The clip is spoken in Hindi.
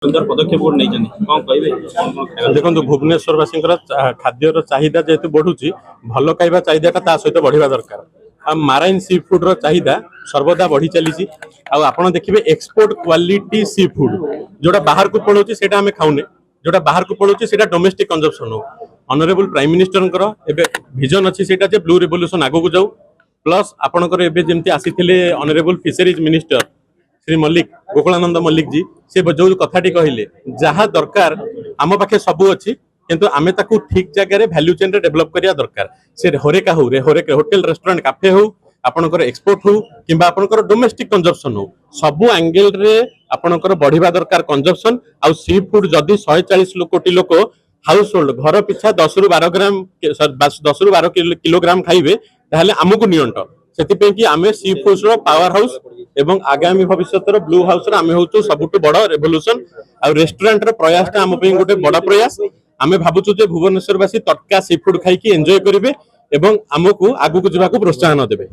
सुंदर पदक्षेप कौन कहे देखो भुवनेश्वरवासी खाद्यर चाहिदा जेहेतु बढ़ुची भल खाଇବା चाहिदा सहित बढ़िया दरकार आ माराइन सी फूड रो चाहिदा सर्वदा बढ़ी चली आपण देखिए एक्सपोर्ट क्वालिटी सी फूड जोटा बाहर को पड़ोची सेटा हमें खाऊने जोटा बाहर को पड़ोची सेटा डोमेस्टिक कंजप्शन हो ऑनरेबल प्राइम मिनिस्टर एबे विजन अच्छी सेटा जे ब्लू रेवोल्यूशन आगो को जाऊ प्लस आपणकर एबे जेमती आसीथिले honourable fisheries minister Shri Mallik Gokulananda Mallik ji से जो कथाटी कहले जहाँ दरकार आम पाखे सबू अच्छी किंतु आमे ताकू ठीक जगह वैल्यू चेन रे डेवलप करिया दरकार से होरेका हो होरेका होटल रेस्टोरेंट कैफे हो आपणकर एक्सपोर्ट हो किंबा आपणकर डोमेस्टिक कंजप्शन हो सबू एंगल रे आपणकर बढ़िबा दरकार कंजप्शन आ सी फूड जदी 140 कोटी लोक हाउस होल्ड घर पिछा 10 रु 12 ग्राम 10 रु 12 किलोग्राम खाइबे ताहले हमकु नियंट सेति कि आमे सी फूड रो पावर हाउस एवं आगामी भविष्य ब्लू हाउस आम हूँ सबुठ बड़ रेवोल्यूशन आ रेस्टोरेंट प्रयास आम गोटे बड़ प्रयास आम भावुँ जे भुवनेश्वरवासी तटका सी फूड खाई एंजॉय करेंगे एवं आमको आगू को प्रोत्साहन देवे।